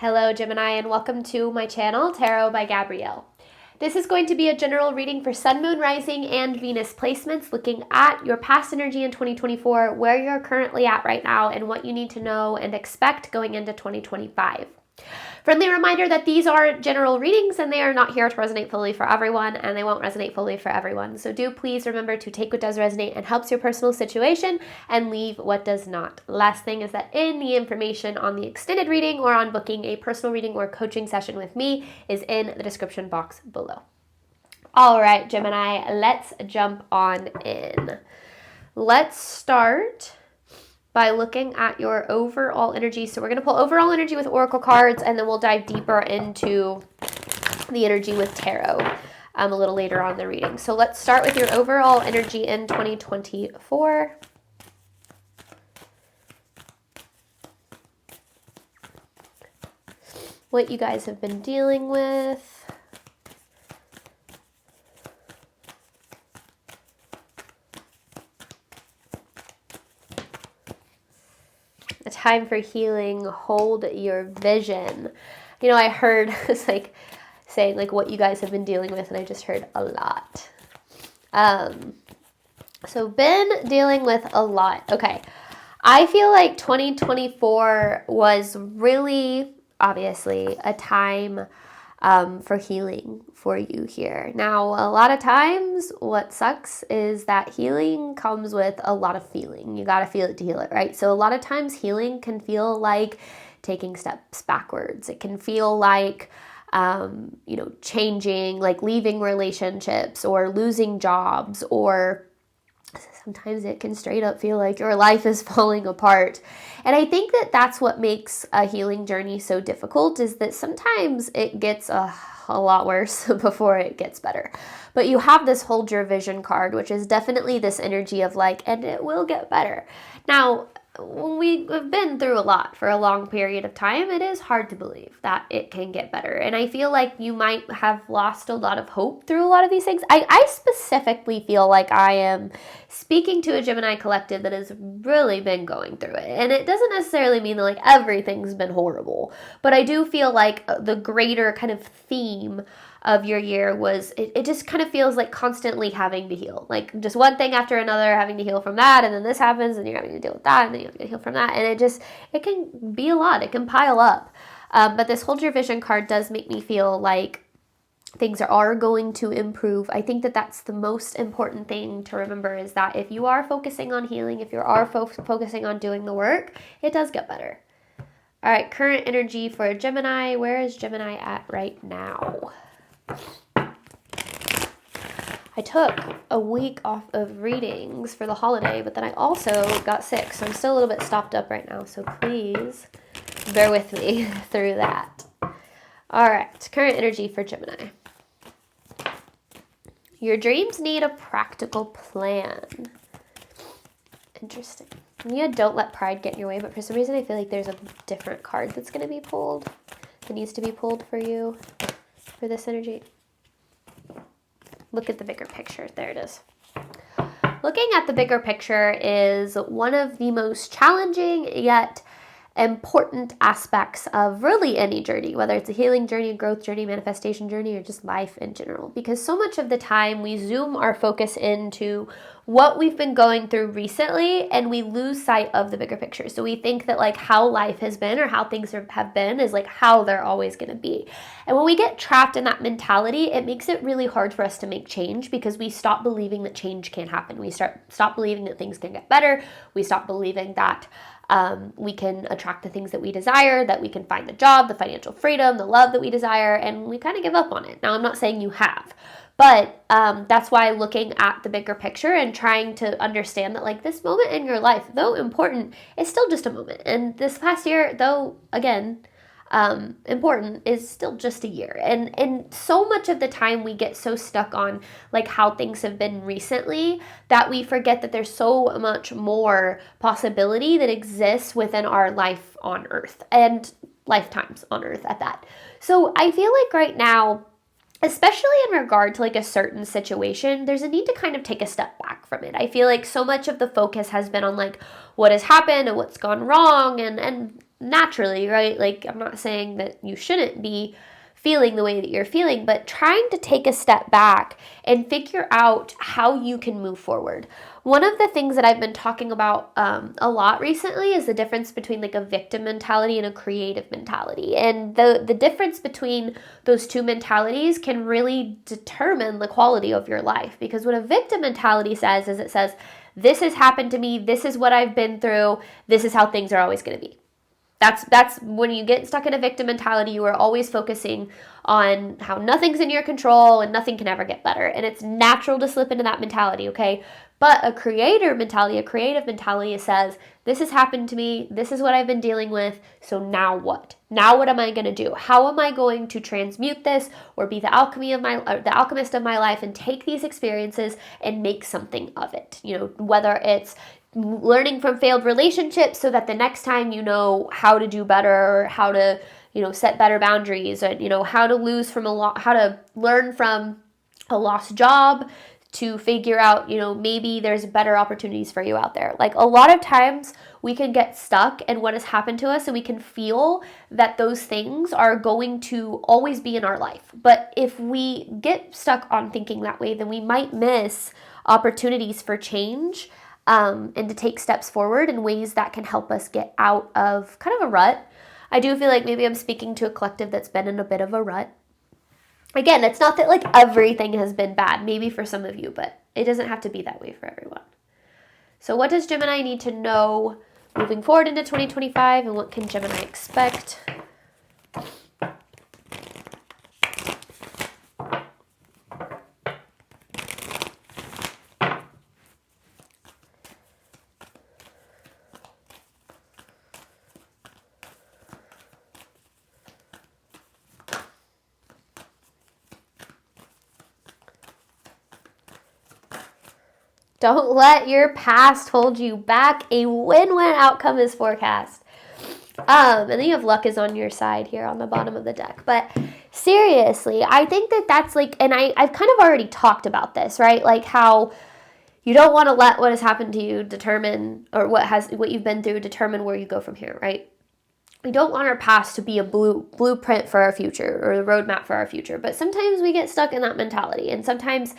Hello Gemini and welcome to my channel, Tarot by Gabrielle. This is going to be a general reading for Sun, Moon, Rising, and Venus placements, looking at your past energy in 2024, where you're currently at right now, and what you need to know and expect going into 2025. Friendly reminder that these are general readings and they are not here to resonate fully for everyone, and they won't resonate fully for everyone. So do please remember to take what does resonate and helps your personal situation and leave what does not. Last thing is that any information on the extended reading or on booking a personal reading or coaching session with me is in the description box below. All right, Gemini, let's jump on in. Let's start by looking at your overall energy. So we're going to pull overall energy with oracle cards, and then we'll dive deeper into the energy with tarot a little later on in the reading. So let's start with your overall energy in 2024. What you guys have been dealing with. A time for healing, hold your vision. You know, I heard it's like saying like what you guys have been dealing with, and I just heard a lot. So been dealing with a lot. Okay. I feel like 2024 was really obviously a time for healing for you here. Now, a lot of times what sucks is that healing comes with a lot of feeling. You got to feel it to heal it, right? So a lot of times healing can feel like taking steps backwards. It can feel like, changing, like leaving relationships or losing jobs, or sometimes it can straight up feel like your life is falling apart. And I think that that's what makes a healing journey so difficult, is that sometimes it gets a lot worse before it gets better. But you have this hold your vision card, which is definitely this energy of like, and it will get better. Now, when we have been through a lot for a long period of time, it is hard to believe that it can get better. And I feel like you might have lost a lot of hope through a lot of these things. I specifically feel like I am speaking to a Gemini collective that has really been going through it. And it doesn't necessarily mean that like everything's been horrible, but I do feel like the greater kind of theme of your year was, it just kind of feels like constantly having to heal, like just one thing after another, having to heal from that, and then this happens and you're having to deal with that, and then you have to heal from that, and it can be a lot, it can pile up. But this hold your vision card does make me feel like things are going to improve. I think that that's the most important thing to remember, is that if you are focusing on healing, if you are focusing on doing the work, it does get better. All right, current energy for Gemini. Where is Gemini at right now? I took a week off of readings for the holiday, but then I also got sick, so I'm still a little bit stopped up right now, so please bear with me through that. All right, current energy for Gemini. Your dreams need a practical plan. Interesting. Yeah, don't let pride get in your way, but for some reason I feel like there's a different card that's going to be pulled, that needs to be pulled for you. For this energy. Look at the bigger picture. There it is. Looking at the bigger picture is one of the most challenging yet important aspects of really any journey, whether it's a healing journey, a growth journey, manifestation journey, or just life in general. Because so much of the time we zoom our focus into what we've been going through recently, and we lose sight of the bigger picture. So we think that like how life has been or how things have been is like how they're always going to be. And when we get trapped in that mentality, it makes it really hard for us to make change, because we stop believing that change can happen. We stop believing that things can get better. We stop believing that we can attract the things that we desire, that we can find the job, the financial freedom, the love that we desire, and we kind of give up on it. Now, I'm not saying you have, but that's why looking at the bigger picture and trying to understand that like this moment in your life, though important, is still just a moment. And this past year, though, again, important, is still just a year. And so much of the time we get so stuck on like how things have been recently that we forget that there's so much more possibility that exists within our life on earth, and lifetimes on earth at that. So I feel like right now, especially in regard to like a certain situation, there's a need to kind of take a step back from it. I feel like so much of the focus has been on like what has happened and what's gone wrong, and naturally, right? Like, I'm not saying that you shouldn't be feeling the way that you're feeling, but trying to take a step back and figure out how you can move forward. One of the things that I've been talking about a lot recently is the difference between like a victim mentality and a creative mentality. And the difference between those two mentalities can really determine the quality of your life. Because what a victim mentality says is it says, this has happened to me, this is what I've been through, this is how things are always going to be. That's when you get stuck in a victim mentality, you are always focusing on how nothing's in your control and nothing can ever get better. And it's natural to slip into that mentality, okay? But a creative mentality says, this has happened to me, this is what I've been dealing with, so now what? Now what am I going to do? How am I going to transmute this or be the alchemist of my life and take these experiences and make something of it? You know, whether it's learning from failed relationships so that the next time you know how to do better, or how to, you know, set better boundaries, or, you know, how to learn from a lost job to figure out, you know, maybe there's better opportunities for you out there. Like, a lot of times we can get stuck in what has happened to us and we can feel that those things are going to always be in our life. But if we get stuck on thinking that way, then we might miss opportunities for change, and to take steps forward in ways that can help us get out of kind of a rut. I do feel like maybe I'm speaking to a collective that's been in a bit of a rut. Again, it's not that like everything has been bad, maybe for some of you, but it doesn't have to be that way for everyone. So what does Gemini need to know moving forward into 2025, and what can Gemini expect? Don't let your past hold you back. A win-win outcome is forecast. And then you have luck is on your side here on the bottom of the deck. But seriously, I think that that's like, and I've kind of already talked about this, right? Like how you don't want to let what has happened to you determine, or what you've been through determine where you go from here, right? We don't want our past to be a blueprint for our future or the roadmap for our future. But sometimes we get stuck in that mentality. And sometimes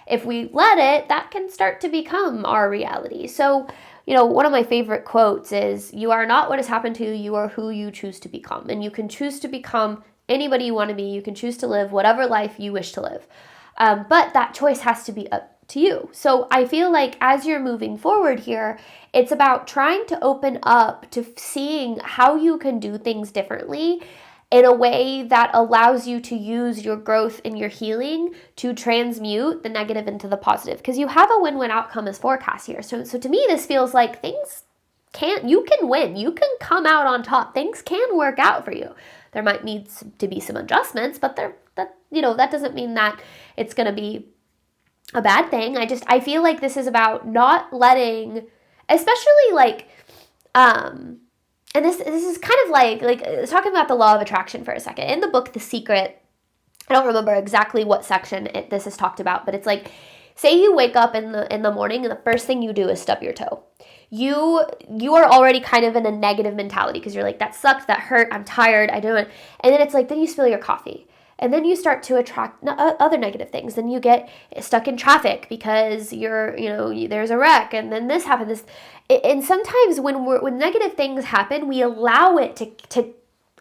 if we let it, that can start to become our reality. So, you know, one of my favorite quotes is, you are not what has happened to you, you are who you choose to become. And you can choose to become anybody you want to be. You can choose to live whatever life you wish to live. But that choice has to be up to you. So I feel like as you're moving forward here, it's about trying to open up to seeing how you can do things differently in a way that allows you to use your growth and your healing to transmute the negative into the positive. Because you have a win-win outcome as forecast here. So to me, this feels like you can win. You can come out on top. Things can work out for you. There might need to be some adjustments, but that doesn't mean that it's going to be a bad thing. I feel like this is about not letting, especially like, and this is kind of like talking about the law of attraction for a second. In the book, The Secret, I don't remember exactly what section this is talked about, but it's like, say you wake up in the morning and the first thing you do is stub your toe. You are already kind of in a negative mentality because you're like, that sucks, that hurt, I'm tired, I don't. And then it's like, then you spill your coffee. And then you start to attract other negative things. Then you get stuck in traffic because there's a wreck, and then this happens. And sometimes when negative things happen, we allow it to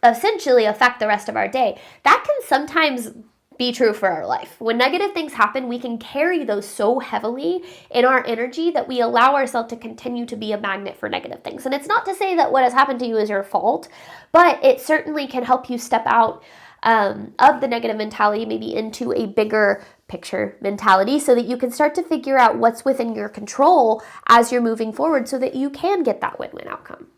essentially affect the rest of our day. That can sometimes be true for our life. When negative things happen, we can carry those so heavily in our energy that we allow ourselves to continue to be a magnet for negative things. And it's not to say that what has happened to you is your fault, but it certainly can help you step out of the negative mentality, maybe into a bigger picture mentality, so that you can start to figure out what's within your control as you're moving forward, so that you can get that win-win outcome.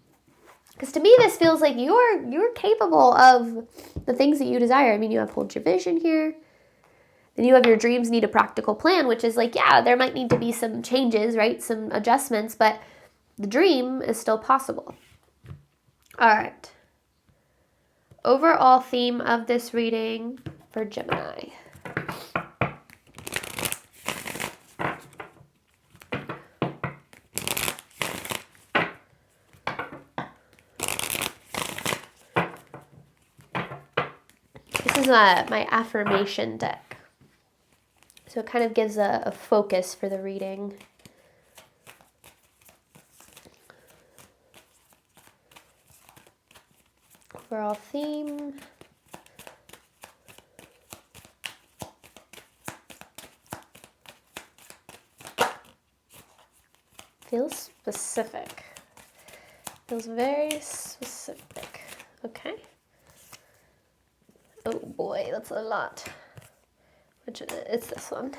Because to me, this feels like you're capable of the things that you desire. I mean, you have hold your vision here. Then you have your dreams need a practical plan, which is like, yeah, there might need to be some changes, right? Some adjustments, but the dream is still possible. All right. Overall theme of this reading for Gemini. This is my affirmation deck. So it kind of gives a focus for the reading. Overall theme. Feels specific. Feels very specific. Okay. Oh boy, that's a lot. Which it's this one.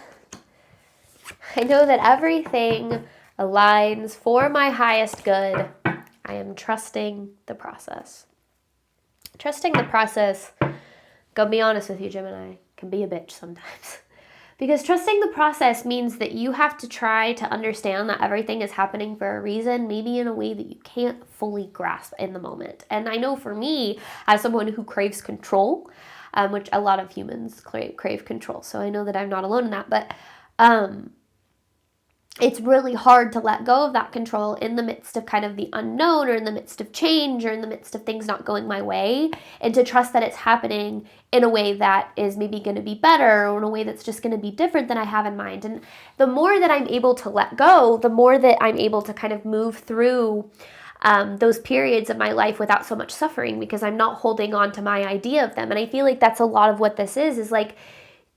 I know that everything aligns for my highest good. I am trusting the process. Trusting the process, gonna be honest with you, Gemini, can be a bitch sometimes. Because trusting the process means that you have to try to understand that everything is happening for a reason, maybe in a way that you can't fully grasp in the moment. And I know for me, as someone who craves control, which a lot of humans crave control, so I know that I'm not alone in that, but it's really hard to let go of that control in the midst of kind of the unknown, or in the midst of change, or in the midst of things not going my way, and to trust that it's happening in a way that is maybe going to be better, or in a way that's just going to be different than I have in mind. And the more that I'm able to let go, the more that I'm able to kind of move through those periods of my life without so much suffering, because I'm not holding on to my idea of them. And I feel like that's a lot of what this is like,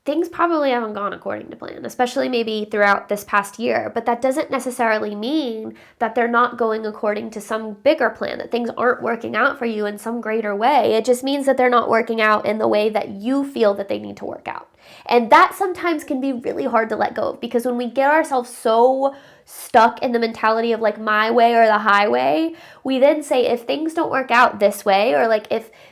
things probably haven't gone according to plan, especially maybe throughout this past year, but that doesn't necessarily mean that they're not going according to some bigger plan, that things aren't working out for you in some greater way. It just means that they're not working out in the way that you feel that they need to work out. And that sometimes can be really hard to let go of, because when we get ourselves so stuck in the mentality of like my way or the highway, we then say, if things don't work out this way, or like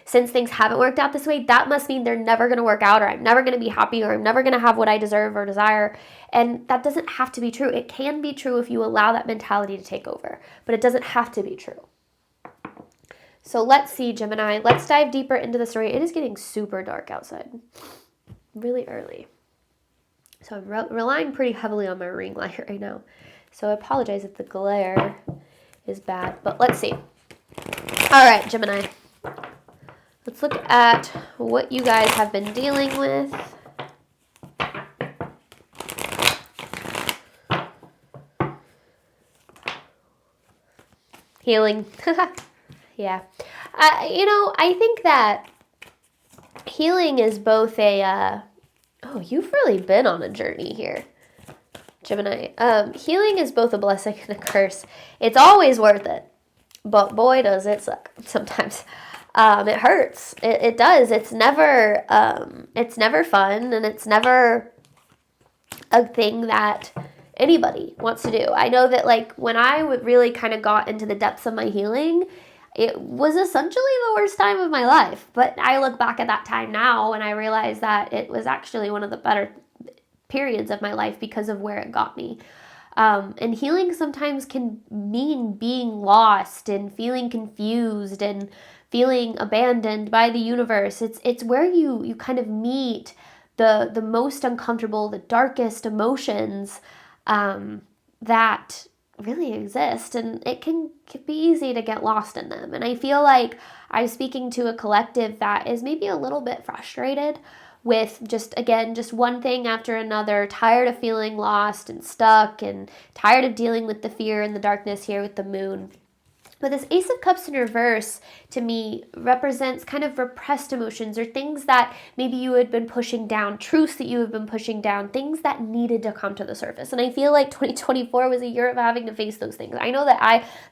since things haven't worked out this way, that must mean they're never going to work out, or I'm never going to be happy, or I'm never going to have what I deserve or desire. And that doesn't have to be true. It can be true if you allow that mentality to take over, but it doesn't have to be true. So let's see, Gemini, let's dive deeper into the story. It is getting super dark outside, really early. So I'm relying pretty heavily on my ring light right now. So I apologize if the glare is bad, but let's see. All right, Gemini. Let's look at what you guys have been dealing with. Healing. Yeah. I think that healing is both a... oh, you've really been on a journey here, Gemini. Healing is both a blessing and a curse. It's always worth it, but boy, does it suck sometimes. It hurts. It does. It's never fun, and it's never a thing that anybody wants to do. I know that like when I would really kind of got into the depths of my healing, it was essentially the worst time of my life. But I look back at that time now and I realize that it was actually one of the better periods of my life because of where it got me. And healing sometimes can mean being lost and feeling confused and feeling abandoned by the universe. It's where you kind of meet the most uncomfortable, the darkest emotions that really exist, and it can be easy to get lost in them. And I feel like I'm speaking to a collective that is maybe a little bit frustrated with just one thing after another, tired of feeling lost and stuck, and tired of dealing with the fear and the darkness here with the moon. But this Ace of Cups in reverse, to me, represents kind of repressed emotions, or things that maybe you had been pushing down, truths that you have been pushing down, things that needed to come to the surface. And I feel like 2024 was a year of having to face those things. I know that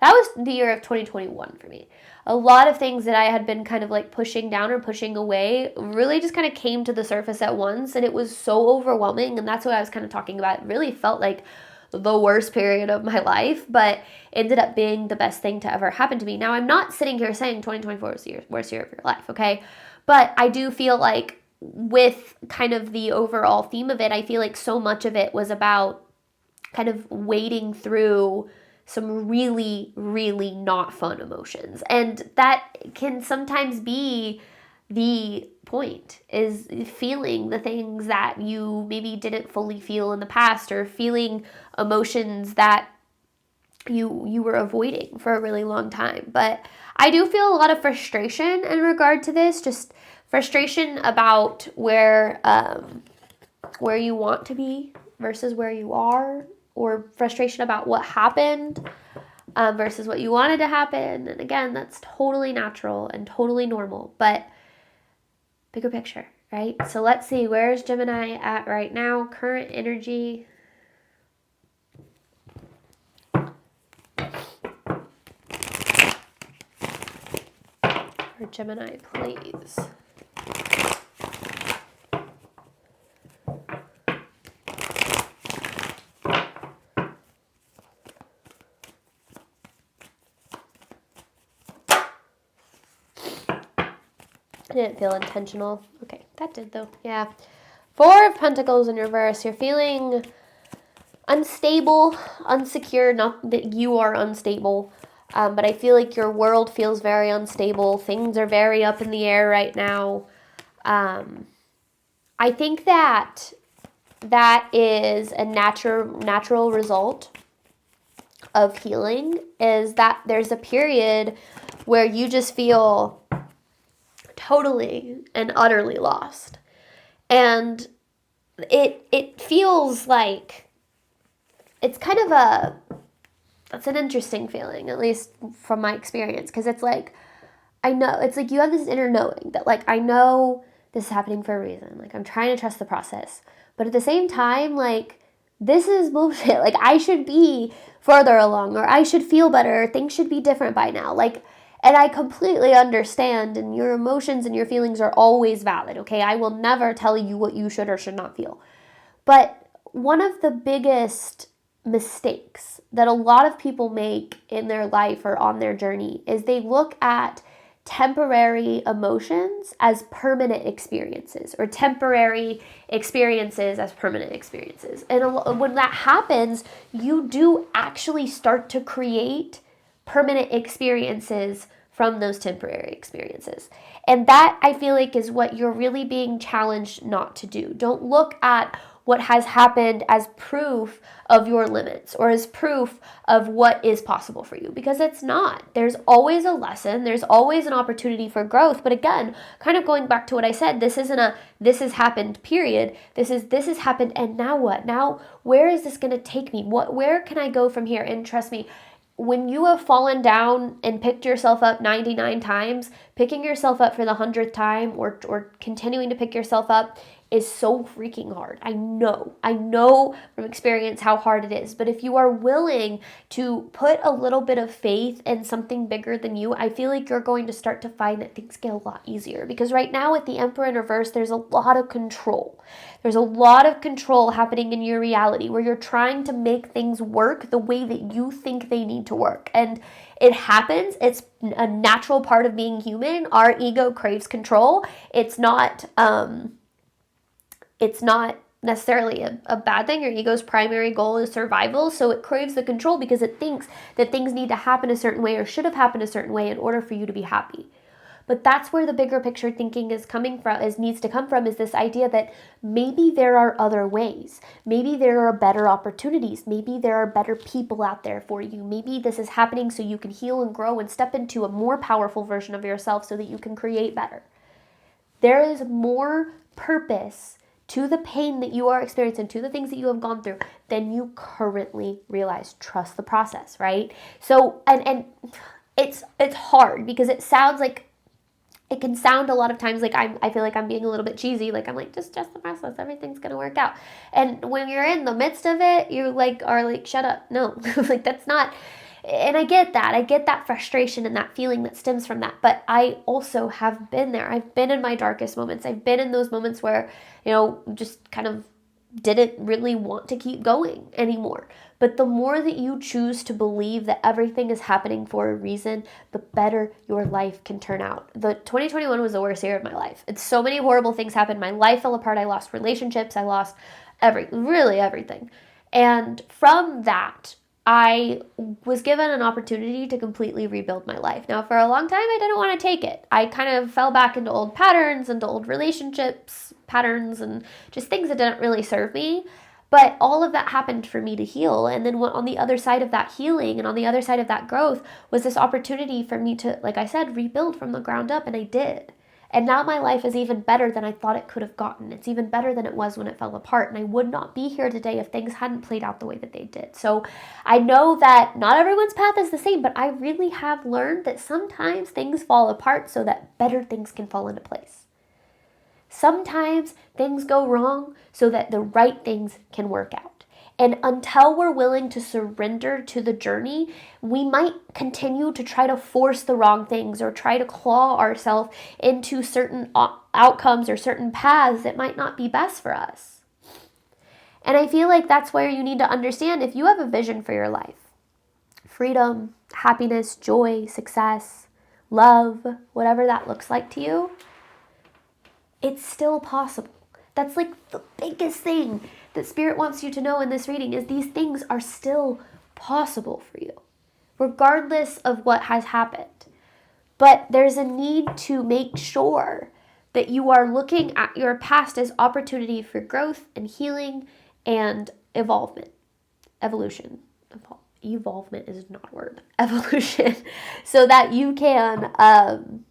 that was the year of 2021 for me. A lot of things that I had been kind of like pushing down or pushing away really just kind of came to the surface at once, and it was so overwhelming. And that's what I was kind of talking about. It really felt like the worst period of my life, but ended up being the best thing to ever happen to me. Now, I'm not sitting here saying 2024 was the worst year of your life, okay? But I do feel like with kind of the overall theme of it, I feel like so much of it was about kind of wading through some really, really not fun emotions. And that can sometimes be the point, is feeling the things that you maybe didn't fully feel in the past, or feeling emotions that you were avoiding for a really long time. But I do feel a lot of frustration in regard to this, just frustration about where you want to be versus where you are, or frustration about what happened versus what you wanted to happen. And again, that's totally natural and totally normal, but bigger picture, right? So let's see, where's Gemini at right now? Current energy. For Gemini, please. I didn't feel intentional. Okay, that did though. Yeah. 4 of Pentacles in reverse. You're feeling unstable, unsecure. Not that you are unstable, but I feel like your world feels very unstable. Things are very up in the air right now. I think that is a natural result of healing, is that there's a period where you just feel totally and utterly lost. And it feels like it's kind of that's an interesting feeling, at least from my experience, because it's like, I know, it's like you have this inner knowing that like, I know this is happening for a reason. Like, I'm trying to trust the process. But at the same time, like, this is bullshit. Like, I should be further along, or I should feel better, or things should be different by now. Like, and I completely understand, and your emotions and your feelings are always valid, okay? I will never tell you what you should or should not feel. But one of the biggest mistakes that a lot of people make in their life or on their journey is they look at temporary emotions as permanent experiences, or temporary experiences as permanent experiences. And when that happens, you do actually start to create permanent experiences from those temporary experiences. And that, I feel like, is what you're really being challenged not to do. Don't look at what has happened as proof of your limits, or as proof of what is possible for you, because it's not. There's always a lesson. There's always an opportunity for growth. But again, kind of going back to what I said, this isn't a this has happened period. This has happened, and now what? Now where is this going to take me? Where can I go from here? And trust me, when you have fallen down and picked yourself up 99 times, picking yourself up for the 100th time, or continuing to pick yourself up, is so freaking hard. I know from experience how hard it is. But if you are willing to put a little bit of faith in something bigger than you, I feel like you're going to start to find that things get a lot easier. Because right now with the Emperor in reverse, there's a lot of control. There's a lot of control happening in your reality, where you're trying to make things work the way that you think they need to work. And it happens. It's a natural part of being human. Our ego craves control. It's not necessarily a bad thing. Your ego's primary goal is survival, so it craves the control because it thinks that things need to happen a certain way, or should have happened a certain way, in order for you to be happy. But that's where the bigger picture thinking needs to come from, is this idea that maybe there are other ways. Maybe there are better opportunities. Maybe there are better people out there for you. Maybe this is happening so you can heal and grow and step into a more powerful version of yourself so that you can create better. There is more purpose to the pain that you are experiencing, to the things that you have gone through, than you currently realize. Trust the process, right? So, and it's hard, because it sounds like, it can sound a lot of times like I feel like I'm being a little bit cheesy. Like, I'm like, just trust the process. Everything's going to work out. And when you're in the midst of it, you are like, shut up. No, like, that's not. And I get that. I get that frustration and that feeling that stems from that. But I also have been there. I've been in my darkest moments. I've been in those moments where, just kind of didn't really want to keep going anymore. But the more that you choose to believe that everything is happening for a reason, the better your life can turn out. The 2021 was the worst year of my life. It's so many horrible things happened. My life fell apart. I lost relationships. I lost really everything. And from that, I was given an opportunity to completely rebuild my life. Now, for a long time, I didn't want to take it. I kind of fell back into old patterns, into old relationships patterns, and just things that didn't really serve me. But all of that happened for me to heal. And then on the other side of that healing and on the other side of that growth was this opportunity for me to, like I said, rebuild from the ground up. And I did. And now my life is even better than I thought it could have gotten. It's even better than it was when it fell apart. And I would not be here today if things hadn't played out the way that they did. So I know that not everyone's path is the same, but I really have learned that sometimes things fall apart so that better things can fall into place. Sometimes things go wrong so that the right things can work out. And until we're willing to surrender to the journey, we might continue to try to force the wrong things or try to claw ourselves into certain outcomes or certain paths that might not be best for us. And I feel like that's where you need to understand, if you have a vision for your life, freedom, happiness, joy, success, love, whatever that looks like to you, it's still possible. That's like the biggest thing that Spirit wants you to know in this reading, is these things are still possible for you, regardless of what has happened. But there's a need to make sure that you are looking at your past as opportunity for growth and healing and evolvement. Evolution. Evolvement is not a word. Evolution. So that you can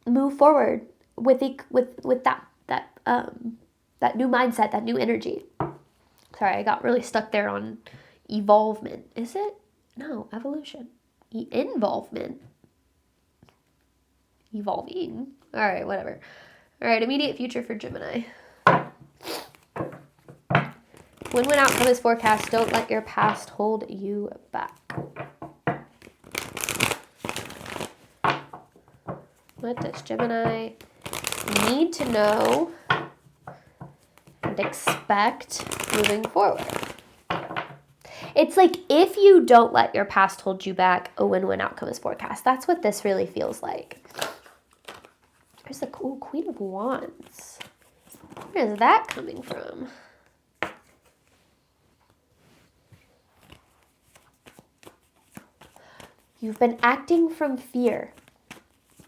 move forward with that new mindset, that new energy. Sorry, I got really stuck there on evolvement. Is it? No, evolution. Involvement. Evolving. All right, whatever. All right, immediate future for Gemini. When outcome is forecast, don't let your past hold you back. What does Gemini need to know and expect moving forward? It's like, if you don't let your past hold you back, a win-win outcome is forecast. That's what this really feels like. There's the Queen of Wands. Where is that coming from? You've been acting from fear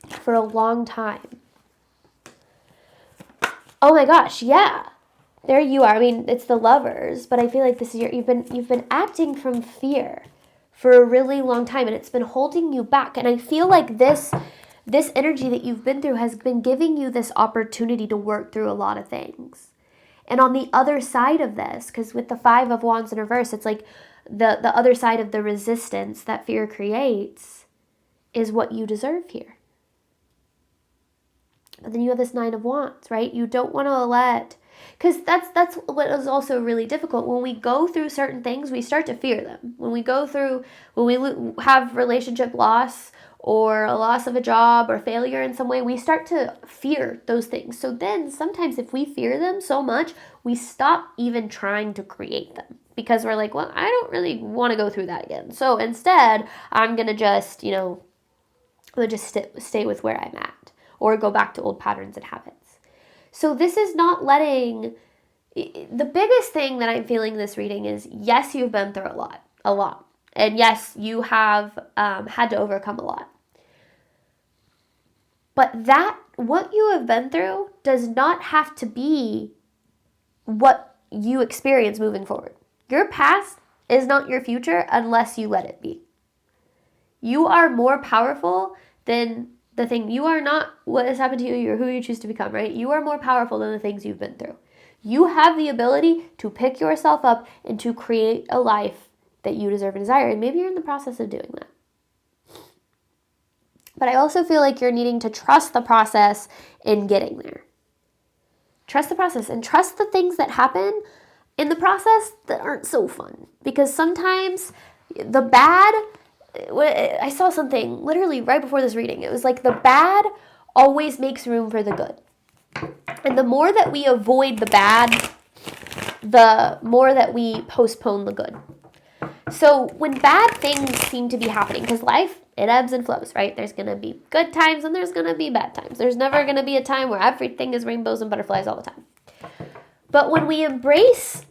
for a long time. Oh my gosh, yeah. There you are. I mean, it's the Lovers, but I feel like this is you've been acting from fear for a really long time, and it's been holding you back. And I feel like this energy that you've been through has been giving you this opportunity to work through a lot of things. And on the other side of this, because with the Five of Wands in reverse, it's like the other side of the resistance that fear creates is what you deserve here. But then you have this Nine of Wands, right? You don't want to let, because that's what is also really difficult. When we go through certain things, we start to fear them. When we have relationship loss or a loss of a job or failure in some way, we start to fear those things. So then sometimes if we fear them so much, we stop even trying to create them, because we're like, well, I don't really want to go through that again. So instead, I'm going to just, stay with where I'm at, or go back to old patterns and habits. So this is not letting, the biggest thing that I'm feeling in this reading is, yes, you've been through a lot. And yes, you have had to overcome a lot. But what you have been through does not have to be what you experience moving forward. Your past is not your future unless you let it be. You are more powerful than the thing. You are not what has happened to you or who you choose to become, right? You are more powerful than the things you've been through. You have the ability to pick yourself up and to create a life that you deserve and desire. And maybe you're in the process of doing that. But I also feel like you're needing to trust the process in getting there. Trust the process and trust the things that happen in the process that aren't so fun. Because sometimes the bad, I saw something literally right before this reading. It was like the bad always makes room for the good. And the more that we avoid the bad, the more that we postpone the good. So when bad things seem to be happening, because life, it ebbs and flows, right? There's going to be good times and there's going to be bad times. There's never going to be a time where everything is rainbows and butterflies all the time. But when we embrace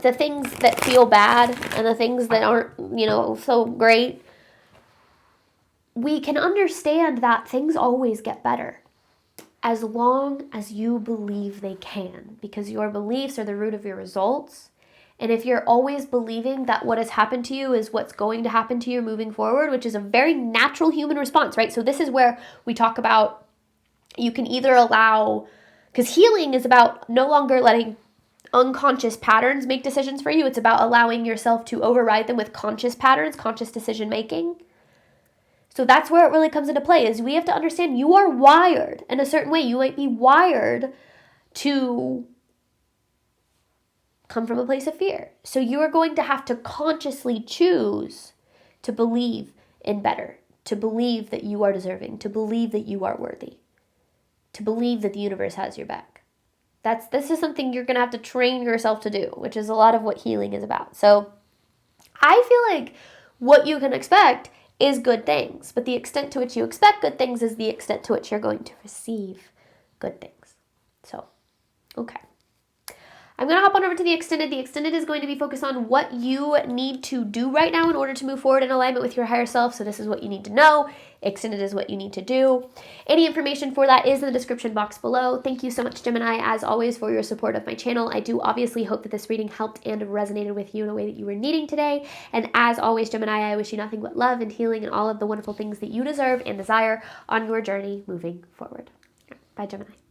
the things that feel bad and the things that aren't, so great, we can understand that things always get better. as long as you believe they can, because your beliefs are the root of your results. And if you're always believing that what has happened to you is what's going to happen to you moving forward, which is a very natural human response, right? So this is where we talk about, you can either allow, because healing is about no longer letting unconscious patterns make decisions for you. It's about allowing yourself to override them with conscious patterns, conscious decision making. So that's where it really comes into play, is we have to understand you are wired in a certain way. You might be wired to come from a place of fear. So you are going to have to consciously choose to believe in better, to believe that you are deserving, to believe that you are worthy, to believe that the universe has your back. This is something you're going to have to train yourself to do, which is a lot of what healing is about. So I feel like what you can expect is good things, but the extent to which you expect good things is the extent to which you're going to receive good things. So, okay. I'm going to hop on over to the extended. The extended is going to be focused on what you need to do right now in order to move forward in alignment with your higher self. So this is what you need to know. Extended is what you need to do. Any information for that is in the description box below. Thank you so much, Gemini, as always, for your support of my channel. I do obviously hope that this reading helped and resonated with you in a way that you were needing today. And as always, Gemini, I wish you nothing but love and healing and all of the wonderful things that you deserve and desire on your journey moving forward. Bye, Gemini.